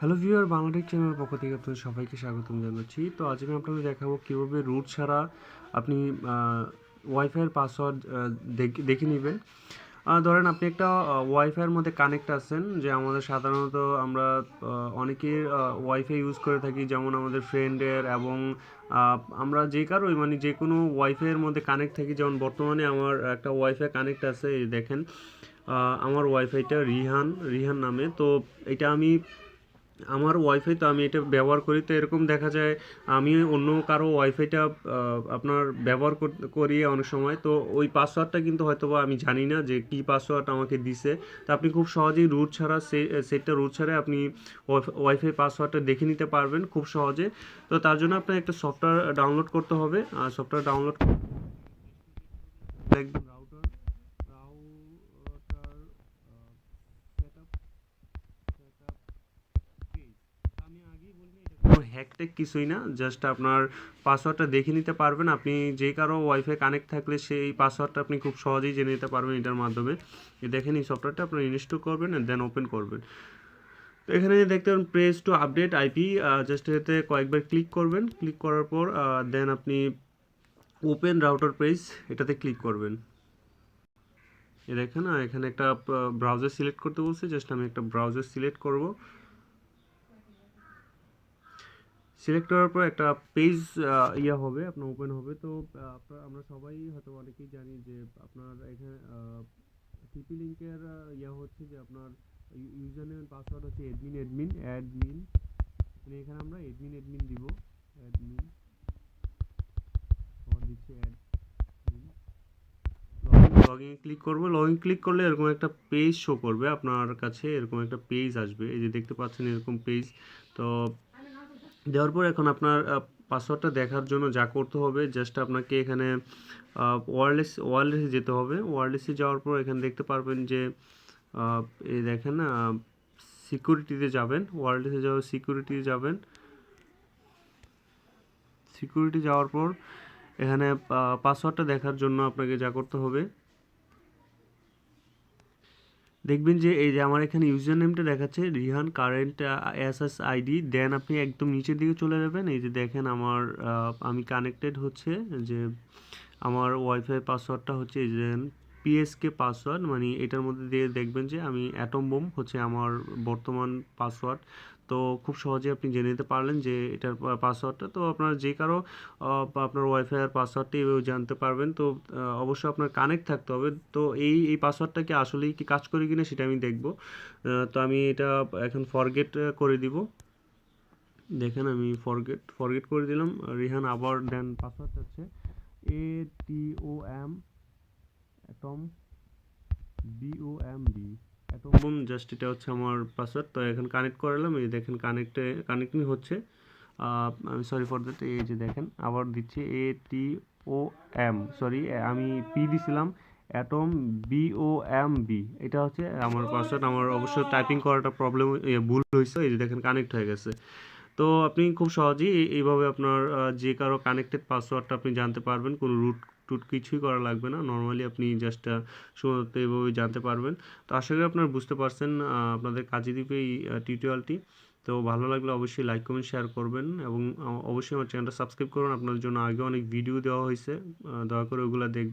Hello viewer, Bangla Tech চ্যানেলের পক্ষ থেকে আপনাদের সবাইকে স্বাগতম জানাচ্ছি। তো আজ আমি আপনাদের দেখাবো কীভাবে রুট ছাড়া আপনি ওয়াইফাইয়ের পাসওয়ার্ড দেখে নেবেন। ধরেন আপনি একটা ওয়াইফাইয়ের মধ্যে কানেক্ট আছেন, যে আমাদের সাধারণত আমরা অনেকের ওয়াইফাই ইউজ করে থাকি, যেমন আমাদের ফ্রেন্ডের এবং আমরা যে কারোই মানে যে কোনো ওয়াইফাইয়ের মধ্যে কানেক্ট থাকি। যেমন বর্তমানে আমার একটা ওয়াইফাই কানেক্ট আছে, এই দেখেন আমার ওয়াইফাইটা রিহান নামে। তো এটা আমি আমার ওয়াইফাই, তো আমি এটা ব্যবহার করি। তো এরকম দেখা যায় আমি অন্য কারো ওয়াইফাইটা আপনার ব্যবহার করি অনেক সময়। তো ওই পাসওয়ার্ডটা কিন্তু হয়তোবা আমি জানি না যে কী পাসওয়ার্ড আমাকে দিছে। তো আপনি খুব সহজেই রুট ছাড়া সেটটা রুট ছাড়া আপনি ওয়াইফাই পাসওয়ার্ডটা দেখে নিতে পারবেন খুব সহজে। তো তার জন্য আপনার একটা সফটওয়্যার ডাউনলোড করতে হবে। সফটওয়্যার ডাউনলোড একদম router router setup setup page. আমি আগেই বলিনি, এটা কোনো হ্যাকটেক কিছুই না, জাস্ট আপনার পাসওয়ার্ডটা দেখে নিতে পারবেন। আপনি যে কারো ওয়াইফাই কানেক্ট থাকলে সেই পাসওয়ার্ডটা আপনি খুব সহজেই জেনে নিতে পারবেন এটার মাধ্যমে। দেখেন এই সফটওয়্যারটা আপনার ইনস্টল করবেন অ্যান্ড দেন ওপেন করবেন। তো এখানে দেখতে পারেন press to update IP, just এতে কয়েকবার ক্লিক করবেন। ক্লিক করার পর দেন আপনি ওপেন রাউটার পেজ এটাতে ক্লিক করবেন। দেখেন এখানে একটা ব্রাউজার সিলেক্ট করতে বলছে, জাস্ট আমি একটা ব্রাউজার সিলেক্ট করব। সিলেক্ট করার পর একটা পেজ হবে, আপনার ওপেন হবে। তো আমরা সবাই হয়তো অনেকেই জানি যে আপনার এখানে টিপি লিঙ্কের হচ্ছে যে আপনার ইউজার নেম পাসওয়ার্ড হচ্ছে অ্যাডমিন মানে এখানে আমরা অ্যাডমিন দিব। অ্যাডমিন দিচ্ছি অ্যাডমিন। লগইন ক্লিক করব। লগইন ক্লিক করলে এরকম একটা পেজ শো করবে আপনার কাছে, এরকম একটা পেজ আসবে। এই যে দেখতে পাচ্ছেন এরকম পেজ। তো দেওয়ার পর এখন আপনার পাসওয়ার্ডটা দেখার জন্য যা করতে হবে, জাস্ট আপনাকে এখানে ওয়্যারলেসে যেতে হবে। ওয়্যারলেসে যাওয়ার পর এখানে দেখতে পারবেন যে এই দেখেন সিকিউরিটিতে যাবেন। ওয়্যারলেসে যাওয়ার সিকিউরিটিতে যাবেন। সিকিউরিটি যাওয়ার পর এখানে পাসওয়ার্ডটা দেখার জন্য আপনাকে যা করতে হবে, দেখবেন যে এই যে আমার এখানে ইউজার নেমটা দেখাচ্ছে রিহান কারেন্ট এসএসআইডি। দেন আপনি একদম নিচের দিকে চলে যাবেন। এই যে দেখেন আমার আমি কানেক্টেড হচ্ছে যে আমার ওয়াইফাই পাসওয়ার্ডটা হচ্ছে এই যে পিএসকে পাসওয়ার্ড, মানে এটার মধ্যে দিয়ে দেখবেন যে আমি অ্যাটম বোম হচ্ছে আমার বর্তমান পাসওয়ার্ড। তো খুব সহজে আপনি জেনে নিতে পারলেন যে এটার পাসওয়ার্ডটা। তো আপনার যে কারো আপনার ওয়াইফাইয়ের পাসওয়ার্ডটা এভাবে জানতে পারবেন। তো অবশ্যই আপনার কানেক্ট থাকতে হবে। তো এই পাসওয়ার্ডটা কি আসলেই কি কাজ করে কিনা সেটা আমি দেখব। তো আমি এটা এখন ফরগেট করে দিব। দেখেন আমি ফরগেট করে দিলাম। রিহান আবার দেন পাসওয়ার্ড চাচ্ছে ATOM atom BOMB atom, just এটা হচ্ছে আমার পাসওয়ার্ড। তো এখন কানেক্ট করালাম। এই দেখেন কানেক্টিং হচ্ছে। আমি সরি ফর দ্যাট। এই যে দেখেন আবার দিচ্ছি ATOM, সরি আমি পি দিছিলাম, অ্যাটম BOMB। এটা হচ্ছে আমার পাসওয়ার্ড। আমার অবশ্য টাইপিং করাটা ভুল হয়েছে। এই যে দেখেন কানেক্ট হয়ে গেছে। তো আপনি খুব সহজেই এইভাবে আপনার যে কারো কানেক্টেড পাসওয়ার্ডটা আপনি জানতে পারবেন। কোনো রুট টুট কিছুই করা লাগবে না। নর্মালি আপনি জাস্ট শুধুমাত্র এইভাবে জানতে পারবেন। তো আশা করি আপনারা বুঝতে পারছেন, আপনাদের কাজে দিবে এই টিউটোরিয়ালটি। তো ভালো লাগলে অবশ্যই লাইক কমেন্ট শেয়ার করবেন এবং অবশ্যই আমার চ্যানেলটা সাবস্ক্রাইব করুন। আপনাদের জন্য আগে অনেক ভিডিও দেওয়া হয়েছে, দয়া করে ওগুলো দেখবেন।